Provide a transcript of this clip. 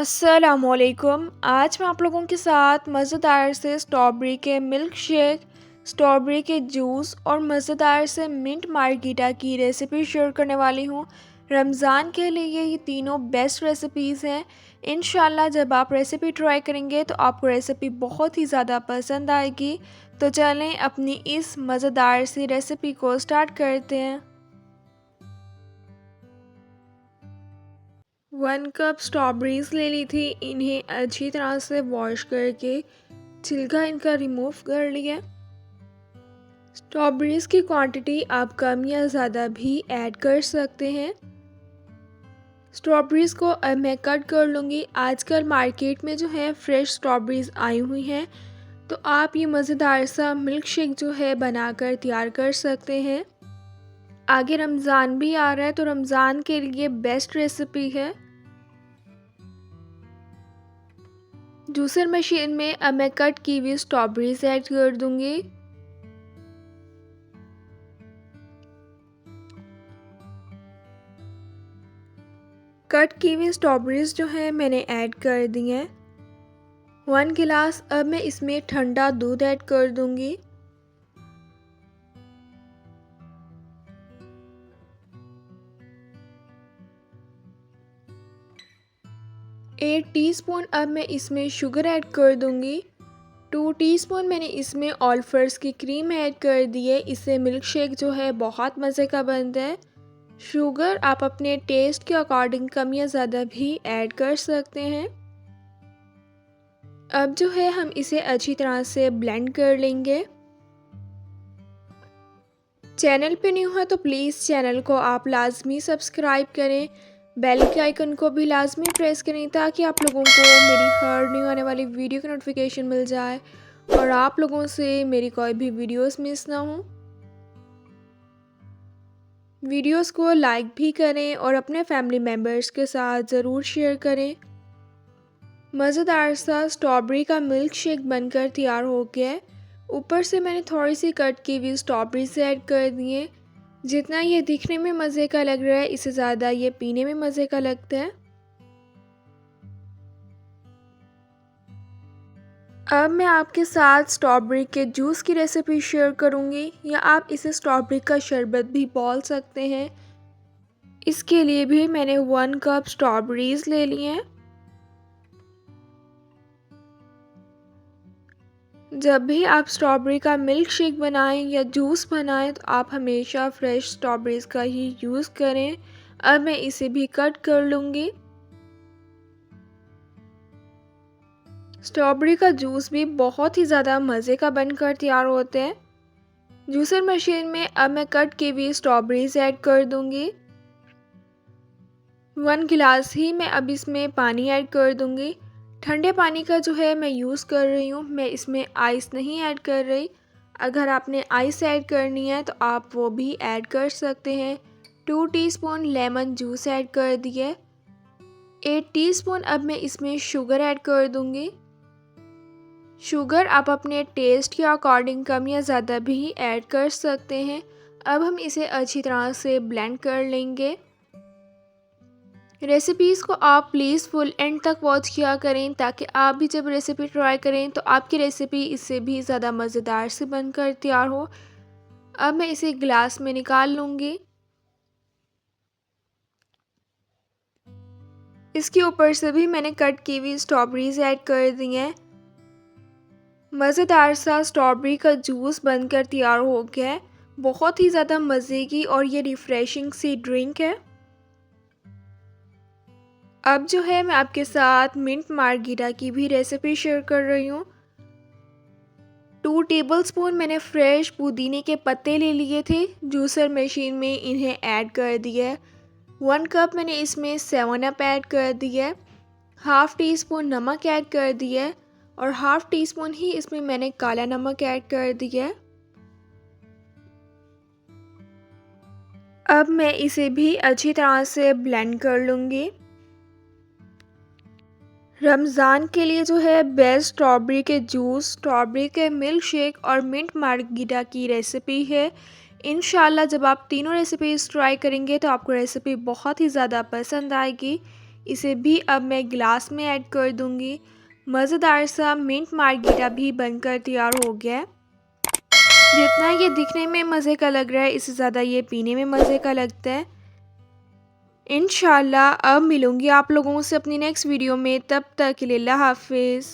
अस्सलामुअलैकुम। आज मैं आप लोगों के साथ मज़ेदार से स्ट्रॉबेरी के मिल्क शेक, स्ट्रॉबेरी के जूस और मज़ेदार से मिंट मार्गरीटा की रेसिपी शेयर करने वाली हूँ। रमज़ान के लिए ये तीनों बेस्ट रेसिपीज़ हैं। इंशाल्लाह जब आप रेसिपी ट्राई करेंगे तो आपको रेसिपी बहुत ही ज़्यादा पसंद आएगी। तो चलें अपनी इस मज़ेदार सी रेसिपी को स्टार्ट करते हैं। 1 कप स्ट्रॉबेरीज़ ले ली थी। इन्हें अच्छी तरह से वॉश करके छिलका इनका रिमूव कर लिया। स्ट्रॉबेरीज़ की क्वांटिटी आप कम या ज़्यादा भी ऐड कर सकते हैं। स्ट्रॉबेरीज़ को अब मैं कट कर लूँगी। आजकल मार्केट में जो है फ्रेश स्ट्रॉबेरीज़ आई हुई हैं, तो आप ये मज़ेदार सा मिल्क शेक जो है बनाकर तैयार कर सकते हैं। आगे रमज़ान भी आ रहा है, तो रमज़ान के लिए बेस्ट रेसिपी है। जूसर मशीन में अब मैं कट की हुई स्ट्रॉबेरीज ऐड कर दूंगी। कट की हुई स्ट्रॉबेरीज जो है मैंने ऐड कर दी हैं। 1 गिलास अब मैं इसमें ठंडा दूध ऐड कर दूंगी। एक टीस्पून अब मैं इसमें शुगर ऐड कर दूंगी। 2 टीस्पून मैंने इसमें ऑलफर्स की क्रीम ऐड कर दी है। इससे मिल्क शेक जो है बहुत मज़े का बनता है। शुगर आप अपने टेस्ट के अकॉर्डिंग कम या ज़्यादा भी ऐड कर सकते हैं। अब जो है हम इसे अच्छी तरह से ब्लेंड कर लेंगे। चैनल पे न्यू है तो प्लीज़ चैनल को आप लाजमी सब्सक्राइब करें, बेल के आइकन को भी लाजमी प्रेस करें ताकि आप लोगों को मेरी हर न्यू आने वाली वीडियो की नोटिफिकेशन मिल जाए और आप लोगों से मेरी कोई भी वीडियोस मिस ना हो। वीडियोस को लाइक भी करें और अपने फैमिली मेम्बर्स के साथ ज़रूर शेयर करें। मज़ेदार सा स्ट्रॉबेरी का मिल्क शेक बनकर तैयार हो गया है। ऊपर से मैंने थोड़ी सी कट की हुई स्ट्रॉबेरी से ऐड कर दी है। जितना ये दिखने में मज़े का लग रहा है, इससे ज़्यादा ये पीने में मज़े का लगता है। अब मैं आपके साथ स्ट्रॉबेरी के जूस की रेसिपी शेयर करूंगी, या आप इसे स्ट्रॉबेरी का शरबत भी बोल सकते हैं। इसके लिए भी मैंने 1 कप स्ट्रॉबेरीज ले ली हैं। जब भी आप स्ट्रॉबेरी का मिल्क शेक बनाएं या जूस बनाएं तो आप हमेशा फ्रेश स्ट्रॉबेरीज का ही यूज़ करें। अब मैं इसे भी कट कर लूँगी। स्ट्रॉबेरी का जूस भी बहुत ही ज़्यादा मज़े का बनकर तैयार होते हैं। जूसर मशीन में अब मैं कट की हुई स्ट्रॉबेरीज ऐड कर दूँगी। 1 गिलास ही मैं अब इसमें पानी ऐड कर दूँगी। ठंडे पानी का जो है मैं यूज़ कर रही हूँ, मैं इसमें आइस नहीं ऐड कर रही। अगर आपने आइस ऐड करनी है तो आप वो भी ऐड कर सकते हैं। 2 टीस्पून लेमन जूस ऐड कर दिए। 8 टीस्पून अब मैं इसमें शुगर ऐड कर दूँगी। शुगर आप अपने टेस्ट के अकॉर्डिंग कम या ज़्यादा भी ऐड कर सकते हैं। अब हम इसे अच्छी तरह से ब्लेंड कर लेंगे। रेसिपीज़ को आप प्लीज़ फुल एंड तक वॉच किया करें ताकि आप भी जब रेसिपी ट्राई करें तो आपकी रेसिपी इससे भी ज़्यादा मज़ेदार से बनकर तैयार हो। अब मैं इसे ग्लास में निकाल लूँगी। इसके ऊपर से भी मैंने कट की हुई स्ट्रॉबेरीज ऐड कर दी हैं। मज़ेदार सा स्ट्रॉबेरी का जूस बनकर तैयार हो गया है। बहुत ही ज़्यादा मज़े की और ये रिफ़्रेशिंग सी ड्रिंक है। अब जो है मैं आपके साथ मिंट मार्गरीटा की भी रेसिपी शेयर कर रही हूँ। 2 टेबलस्पून मैंने फ्रेश पुदीने के पत्ते ले लिए थे। जूसर मशीन में इन्हें ऐड कर दिया। 1 कप मैंने इसमें 7 अप ऐड कर दिया। हाफ़ टी स्पून नमक ऐड कर दिया और हाफ़ टी स्पून ही इसमें मैंने काला नमक ऐड कर दिया। अब मैं इसे भी अच्छी तरह से ब्लेंड कर लूँगी। रमज़ान के लिए जो है बेस्ट स्ट्रॉबेरी के जूस, स्ट्रॉबेरी के मिल्क शेक और मिंट मार्गरीटा की रेसिपी है। इंशाल्लाह जब आप तीनों रेसिपीज़ ट्राई करेंगे तो आपको रेसिपी बहुत ही ज़्यादा पसंद आएगी। इसे भी अब मैं गिलास में ऐड कर दूंगी। मज़ेदार सा मिंट मार्गरीटा भी बनकर तैयार हो गया है। जितना ये दिखने में मज़े का लग रहा है, इससे ज़्यादा ये पीने में मज़े का लगता है। इंशाल्लाह अब मिलूंगी आप लोगों से अपनी नेक्स्ट वीडियो में, तब तक के लिए अल्लाह हाफिज़।